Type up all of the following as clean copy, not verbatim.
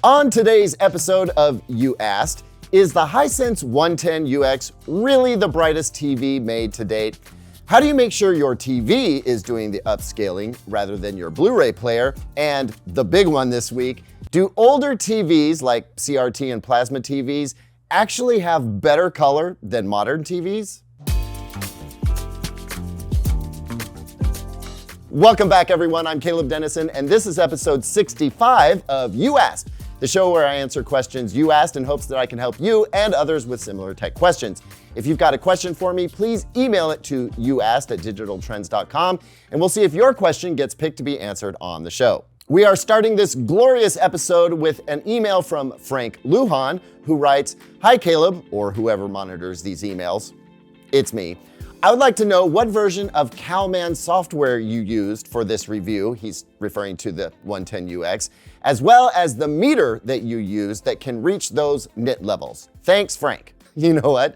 On today's episode of You Asked, is the Hisense 110UX really the brightest TV made to date? How do you make sure your TV is doing the upscaling rather than your Blu-ray player? And the big one this week, do older TVs like CRT and plasma TVs actually have better color than modern TVs? Welcome back, everyone. I'm Caleb Dennison, and this is episode 65 of You Asked, the show where I answer questions you asked in hopes that I can help you and others with similar tech questions. If you've got a question for me, please email it to youasked@digitaltrends.com, and we'll see if your question gets picked to be answered on the show. We are starting this glorious episode with an email from Frank Lujan, who writes, "Hi Caleb," or whoever monitors these emails. It's me. I would like to know what version of Calman software you used for this review. He's referring to the 110UX, as well as the meter that you used that can reach those nit levels. Thanks, Frank. You know what?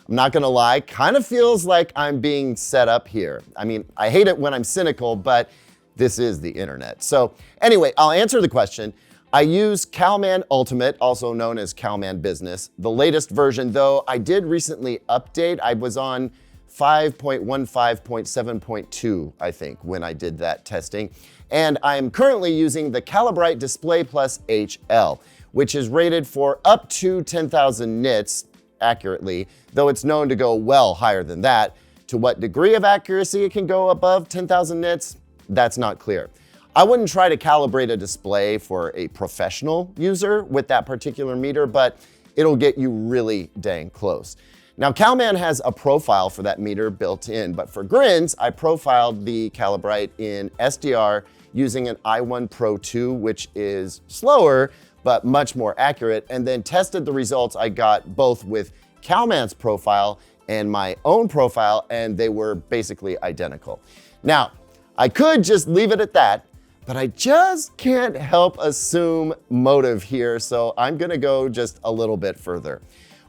I'm not gonna lie, kind of feels like I'm being set up here. I mean, I hate it when I'm cynical, but this is the internet. So anyway, I'll answer the question. I use Calman Ultimate, also known as Calman Business. The latest version, though, I did recently update. I was on 5.15.7.2, I think, when I did that testing. And I'm currently using the Calibrite Display Plus HL, which is rated for up to 10,000 nits accurately, though it's known to go well higher than that. To what degree of accuracy it can go above 10,000 nits, that's not clear. I wouldn't try to calibrate a display for a professional user with that particular meter, but it'll get you really dang close. Now, Calman has a profile for that meter built in, but for grins, I profiled the Calibrite in SDR using an i1 Pro 2, which is slower, but much more accurate, and then tested the results I got both with Calman's profile and my own profile, and they were basically identical. Now, I could just leave it at that, but I just can't help assume motive here, so I'm gonna go just a little bit further.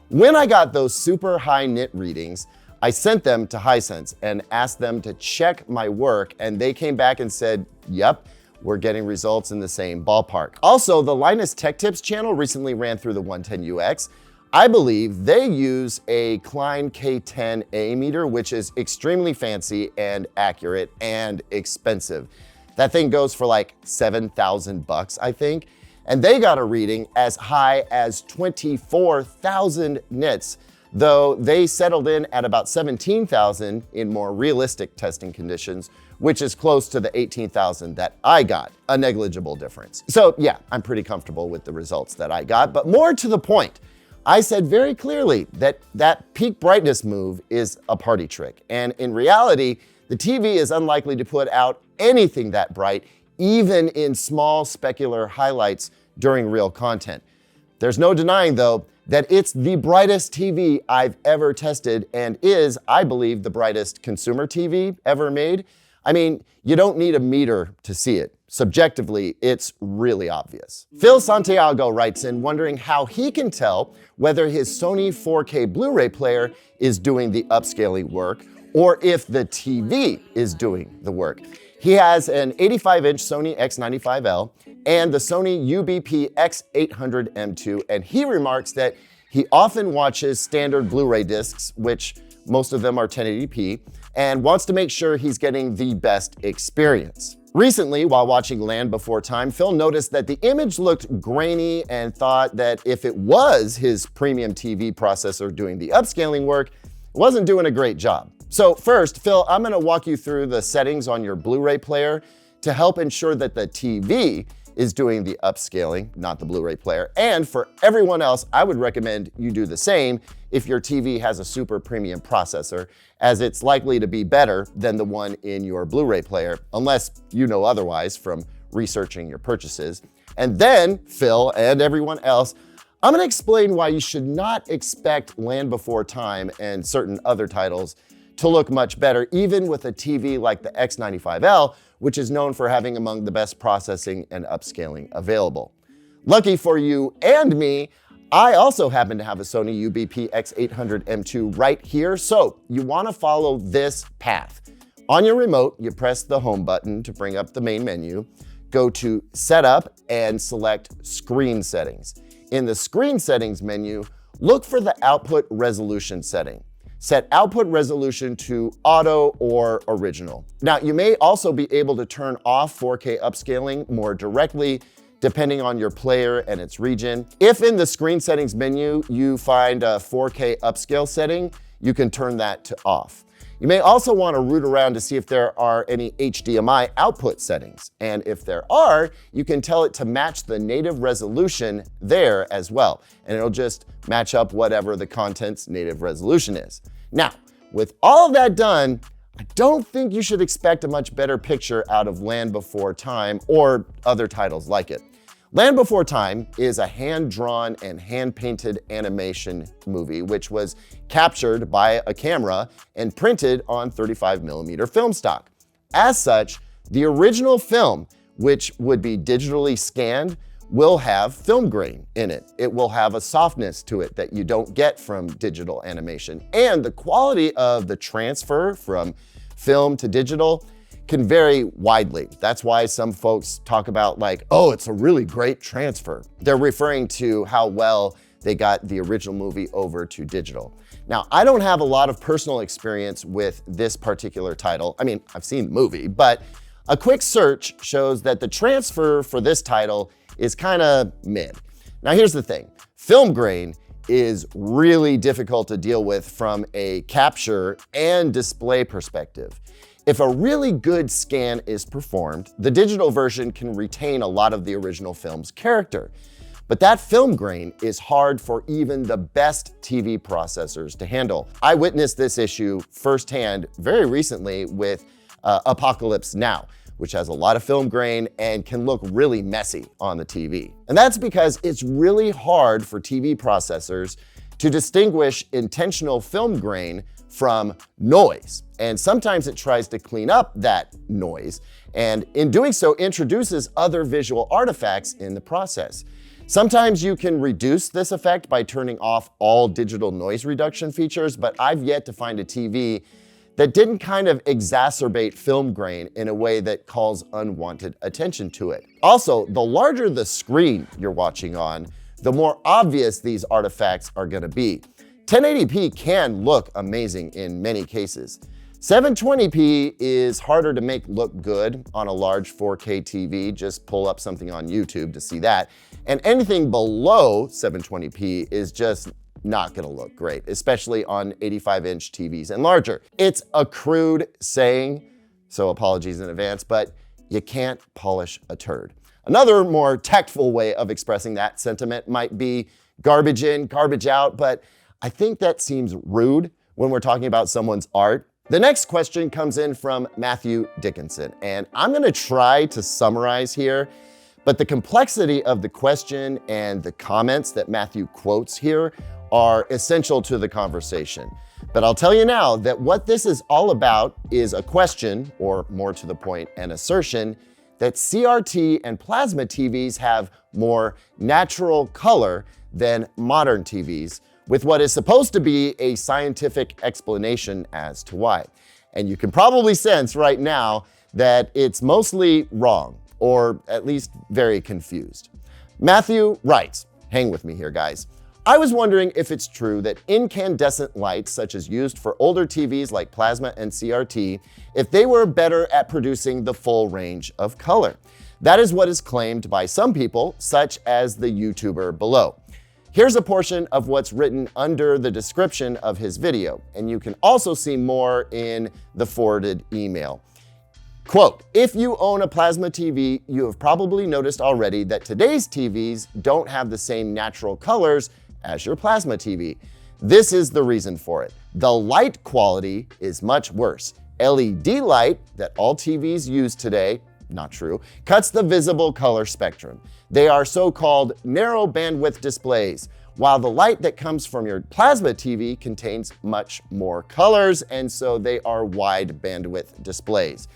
When I got those super high nit readings, I sent them to Hisense and asked them to check my work, and they came back and said, yep, we're getting results in the same ballpark. Also, the Linus Tech Tips channel recently ran through the 110UX. I believe they use a Klein K10A meter, which is extremely fancy and accurate and expensive. That thing goes for like $7,000, I think. And they got a reading as high as 24,000 nits, though they settled in at about 17,000 in more realistic testing conditions, which is close to the 18,000 that I got, a negligible difference. So yeah, I'm pretty comfortable with the results that I got, but more to the point, I said very clearly that that peak brightness move is a party trick. And in reality, the TV is unlikely to put out anything that bright, even in small specular highlights during real content. There's no denying, though, that it's the brightest TV I've ever tested and is, I believe, the brightest consumer TV ever made. I mean, you don't need a meter to see it. Subjectively, it's really obvious. Phil Santiago writes in wondering how he can tell whether his Sony 4K Blu-ray player is doing the upscaling work or if the TV is doing the work. He has an 85-inch Sony X95L and the Sony UBP X800M2, and he remarks that he often watches standard Blu-ray discs, which most of them are 1080p, and wants to make sure he's getting the best experience. Recently, while watching Land Before Time, Phil noticed that the image looked grainy and thought that if it was his premium TV processor doing the upscaling work, it wasn't doing a great job. So first, Phil, I'm gonna walk you through the settings on your Blu-ray player to help ensure that the TV is doing the upscaling, not the Blu-ray player. And for everyone else, I would recommend you do the same if your TV has a super premium processor, as it's likely to be better than the one in your Blu-ray player, unless you know otherwise from researching your purchases. And then, Phil and everyone else, I'm gonna explain why you should not expect Land Before Time and certain other titles to look much better, even with a TV like the X95L, which is known for having among the best processing and upscaling available. Lucky for you and me, I also happen to have a Sony UBP X800M2 right here, so you want to follow this path. On your remote, you press the home button to bring up the main menu, go to Setup and select Screen Settings. In the Screen Settings menu, look for the Output Resolution setting. Set output resolution to auto or original. Now, you may also be able to turn off 4K upscaling more directly depending on your player and its region. If in the screen settings menu you find a 4K upscale setting, you can turn that to off. You may also want to root around to see if there are any HDMI output settings. And if there are, you can tell it to match the native resolution there as well. And it'll just match up whatever the content's native resolution is. Now, with all of that done, I don't think you should expect a much better picture out of Land Before Time or other titles like it. Land Before Time is a hand-drawn and hand-painted animation movie which was captured by a camera and printed on 35mm film stock. As such, the original film, which would be digitally scanned, will have film grain in it. It will have a softness to it that you don't get from digital animation. And the quality of the transfer from film to digital can vary widely. That's why some folks talk about like, oh, it's a really great transfer. They're referring to how well they got the original movie over to digital. Now, I don't have a lot of personal experience with this particular title. I mean, I've seen the movie, but a quick search shows that the transfer for this title is kind of mid. Now, here's the thing. Film grain is really difficult to deal with from a capture and display perspective. If a really good scan is performed, the digital version can retain a lot of the original film's character. But that film grain is hard for even the best TV processors to handle. I witnessed this issue firsthand very recently with Apocalypse Now, which has a lot of film grain and can look really messy on the TV. And that's because it's really hard for TV processors to distinguish intentional film grain from noise. And sometimes it tries to clean up that noise, and in doing so introduces other visual artifacts in the process. Sometimes you can reduce this effect by turning off all digital noise reduction features, but I've yet to find a TV that didn't kind of exacerbate film grain in a way that calls unwanted attention to it. Also, the larger the screen you're watching on, the more obvious these artifacts are gonna be. 1080p can look amazing in many cases. 720p is harder to make look good on a large 4K TV. Just pull up something on YouTube to see that. And anything below 720p is just not gonna look great, especially on 85-inch TVs and larger. It's a crude saying, so apologies in advance, but you can't polish a turd. Another more tactful way of expressing that sentiment might be garbage in, garbage out, but I think that seems rude when we're talking about someone's art. The next question comes in from Matthew Dickinson, and I'm gonna try to summarize here, but the complexity of the question and the comments that Matthew quotes here are essential to the conversation. But I'll tell you now that what this is all about is a question, or more to the point, an assertion, that CRT and plasma TVs have more natural color than modern TVs, with what is supposed to be a scientific explanation as to why. And you can probably sense right now that it's mostly wrong, or at least very confused. Matthew writes, hang with me here, guys. I was wondering if it's true that incandescent lights, such as used for older TVs like plasma and CRT, if they were better at producing the full range of color. That is what is claimed by some people, such as the YouTuber below. Here's a portion of what's written under the description of his video, and you can also see more in the forwarded email. Quote, if you own a plasma TV, you have probably noticed already that today's TVs don't have the same natural colors as your plasma TV. This is the reason for it. The light quality is much worse. LED light that all TVs use today, not true, cuts the visible color spectrum. They are so-called narrow bandwidth displays, while the light that comes from your plasma TV contains much more colors, and so they are wide bandwidth displays.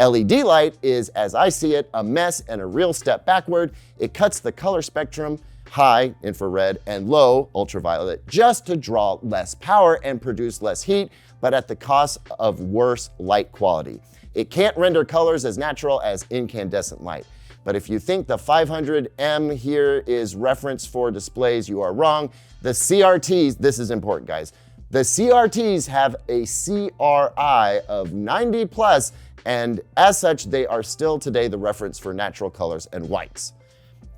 LED light is, as I see it, a mess and a real step backward. It cuts the color spectrum, high infrared and low ultraviolet, just to draw less power and produce less heat, but at the cost of worse light quality. It can't render colors as natural as incandescent light. But if you think the 500M here is reference for displays, you are wrong. The CRTs, this is important, guys. The CRTs have a CRI of 90 plus, and as such, they are still today the reference for natural colors and whites.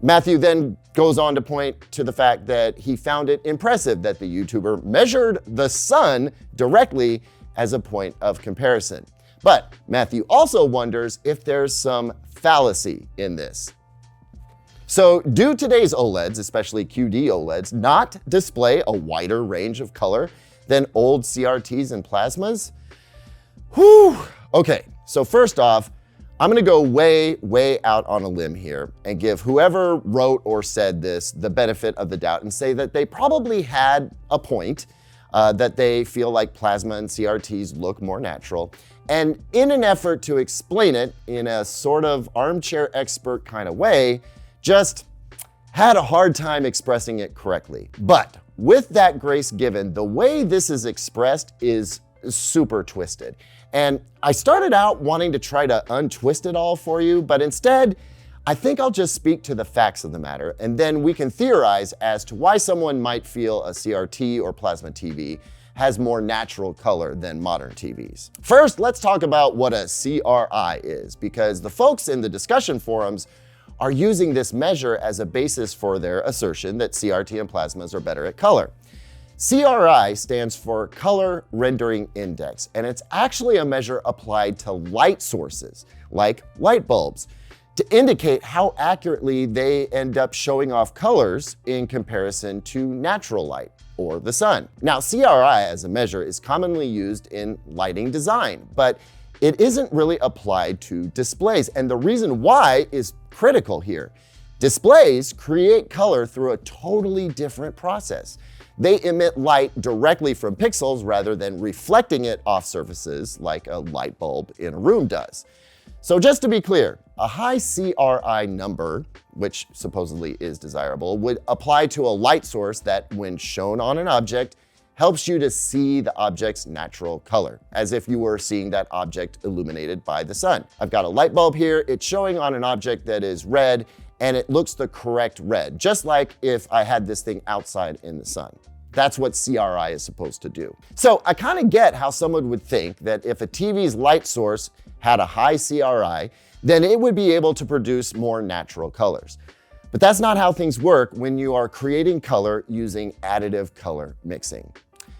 Matthew then goes on to point to the fact that he found it impressive that the YouTuber measured the sun directly as a point of comparison. But Matthew also wonders if there's some fallacy in this. So do today's OLEDs, especially QD OLEDs, not display a wider range of color than old CRTs and plasmas? Whew. Okay, so first off, I'm gonna go way out on a limb here and give whoever wrote or said this the benefit of the doubt and say that they probably had a point, that they feel like plasma and CRTs look more natural. And in an effort to explain it in a sort of armchair expert kind of way, just had a hard time expressing it correctly. But with that grace given, the way this is expressed is super twisted. And I started out wanting to try to untwist it all for you, but instead, I think I'll just speak to the facts of the matter, and then we can theorize as to why someone might feel a CRT or plasma TV has more natural color than modern TVs. First, let's talk about what a CRI is, because the folks in the discussion forums are using this measure as a basis for their assertion that CRT and plasmas are better at color. CRI stands for Color Rendering Index, and it's actually a measure applied to light sources, like light bulbs, to indicate how accurately they end up showing off colors in comparison to natural light, or the sun. Now, CRI as a measure is commonly used in lighting design, but it isn't really applied to displays, and the reason why is critical here. Displays create color through a totally different process. They emit light directly from pixels rather than reflecting it off surfaces like a light bulb in a room does. So just to be clear, a high CRI number, which supposedly is desirable, would apply to a light source that, when shown on an object, helps you to see the object's natural color, as if you were seeing that object illuminated by the sun. I've got a light bulb here, it's showing on an object that is red, and it looks the correct red, just like if I had this thing outside in the sun. That's what CRI is supposed to do. So I kind of get how someone would think that if a TV's light source had a high CRI, then it would be able to produce more natural colors. But that's not how things work when you are creating color using additive color mixing.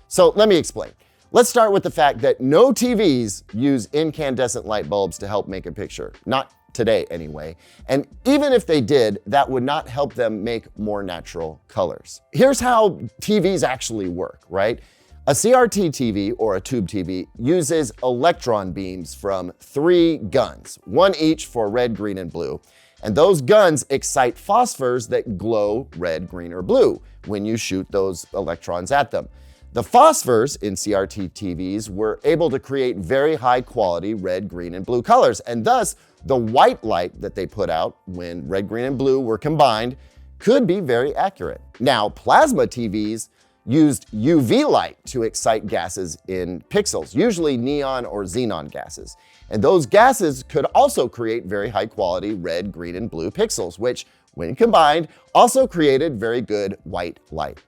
So let me explain. Let's start with the fact that no TVs use incandescent light bulbs to help make a picture. Not today anyway. And even if they did, that would not help them make more natural colors. Here's how TVs actually work, right? A CRT TV or a tube TV uses electron beams from 3 guns, one each for red, green, and blue. And those guns excite phosphors that glow red, green, or blue when you shoot those electrons at them. The phosphors in CRT TVs were able to create very high quality red, green, and blue colors, and thus the white light that they put out when red, green, and blue were combined could be very accurate. Now, plasma TVs used UV light to excite gases in pixels, usually neon or xenon gases. And those gases could also create very high quality red, green, and blue pixels, which, when combined, also created very good white light.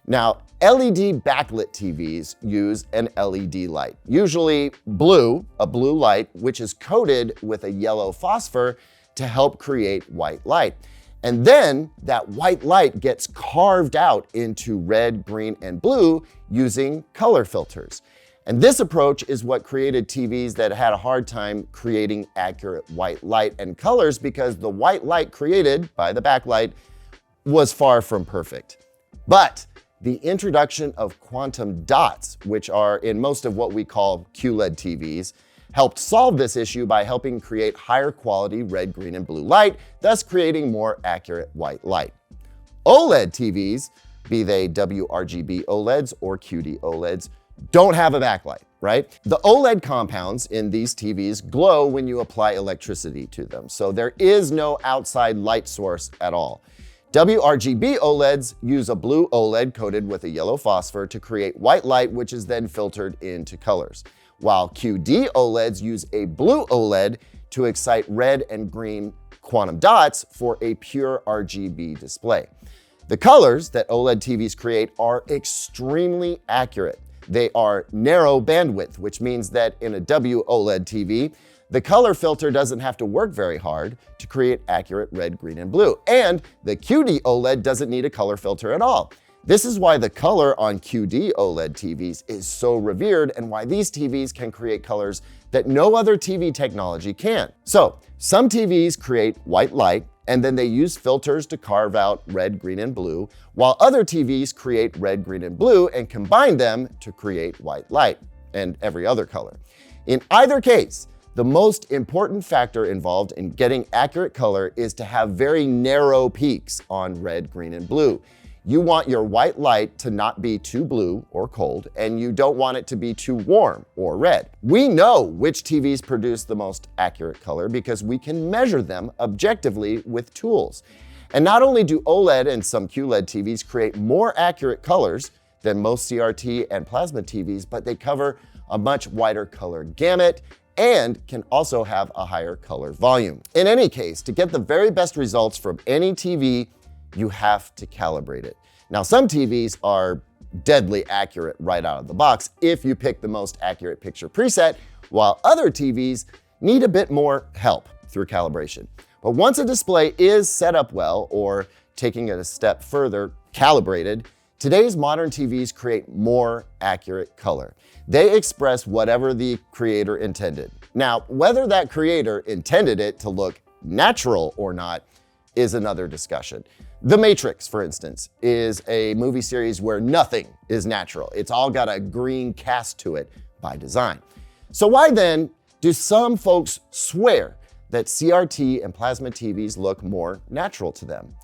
Now, LED backlit TVs use an LED light, usually blue, a blue light, which is coated with a yellow phosphor to help create white light. And then that white light gets carved out into red, green, and blue using color filters. And this approach is what created TVs that had a hard time creating accurate white light and colors, because the white light created by the backlight was far from perfect. But the introduction of quantum dots, which are in most of what we call QLED TVs, helped solve this issue by helping create higher quality red, green, and blue light, thus creating more accurate white light. OLED TVs, be they WRGB OLEDs or QD OLEDs, don't have a backlight, right? The OLED compounds in these TVs glow when you apply electricity to them, so there is no outside light source at all. WRGB OLEDs use a blue OLED coated with a yellow phosphor to create white light, which is then filtered into colors, while QD OLEDs use a blue OLED to excite red and green quantum dots for a pure RGB display. The colors that OLED TVs create are extremely accurate. They are narrow bandwidth, which means that in a WOLED TV, the color filter doesn't have to work very hard to create accurate red, green, and blue. And the QD OLED doesn't need a color filter at all. This is why the color on QD OLED TVs is so revered and why these TVs can create colors that no other TV technology can. So, some TVs create white light and then they use filters to carve out red, green, and blue, while other TVs create red, green, and blue and combine them to create white light and every other color. In either case, the most important factor involved in getting accurate color is to have very narrow peaks on red, green, and blue. You want your white light to not be too blue or cold, and you don't want it to be too warm or red. We know which TVs produce the most accurate color because we can measure them objectively with tools. And not only do OLED and some QLED TVs create more accurate colors than most CRT and plasma TVs, but they cover a much wider color gamut and can also have a higher color volume. In any case, to get the very best results from any TV, you have to calibrate it. Now, some TVs are deadly accurate right out of the box if you pick the most accurate picture preset, while other TVs need a bit more help through calibration. But once a display is set up well, or taking it a step further, calibrated, today's modern TVs create more accurate color. They express whatever the creator intended. Now, whether that creator intended it to look natural or not is another discussion. The Matrix, for instance, is a movie series where nothing is natural. It's all got a green cast to it by design. So why then do some folks swear that CRT and plasma TVs look more natural to them?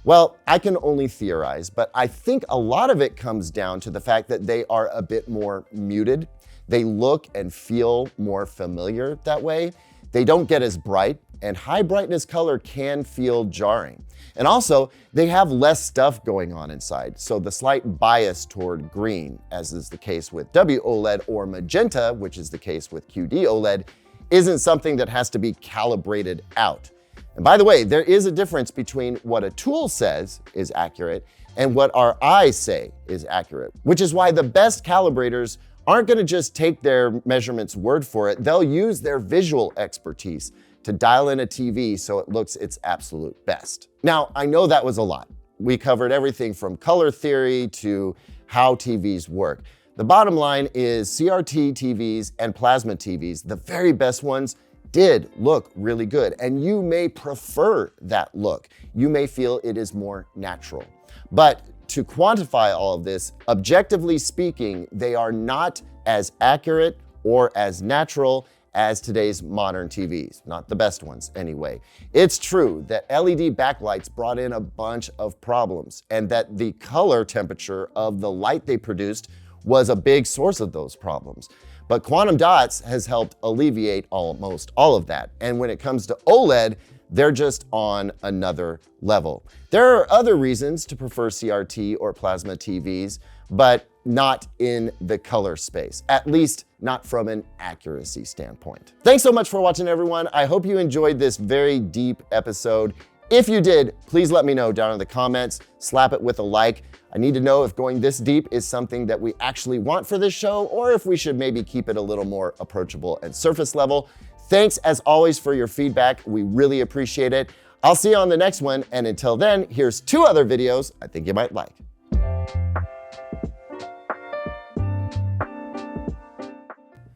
Well, I can only theorize, but I think a lot of it comes down to the fact that they are a bit more muted. They look and feel more familiar that way. They don't get as bright, and high brightness color can feel jarring. And also, they have less stuff going on inside, so the slight bias toward green, as is the case with WOLED, or magenta, which is the case with QD OLED, isn't something that has to be calibrated out. And by the way, there is a difference between what a tool says is accurate and what our eyes say is accurate, which is why the best calibrators aren't going to just take their measurements word for it. They'll use their visual expertise to dial in a TV so it looks its absolute best. Now, I know that was a lot. We covered everything from color theory to how TVs work. The bottom line is CRT TVs and plasma TVs, the very best ones, did look really good, and you may prefer that look. You may feel it is more natural. But to quantify all of this, objectively speaking, they are not as accurate or as natural as today's modern TVs, not the best ones anyway. It's true that LED backlights brought in a bunch of problems, and that the color temperature of the light they produced was a big source of those problems. But quantum dots has helped alleviate almost all of that. And when it comes to OLED, they're just on another level. There are other reasons to prefer CRT or plasma TVs, but not in the color space, at least not from an accuracy standpoint. Thanks so much for watching, everyone. I hope you enjoyed this very deep episode. If you did, please let me know down in the comments, slap it with a like. I need to know if going this deep is something that we actually want for this show, or if we should maybe keep it a little more approachable and surface level. Thanks as always for your feedback. We really appreciate it. I'll see you on the next one. And until then, here's 2 other videos I think you might like.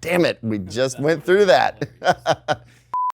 Damn it, we just went through that.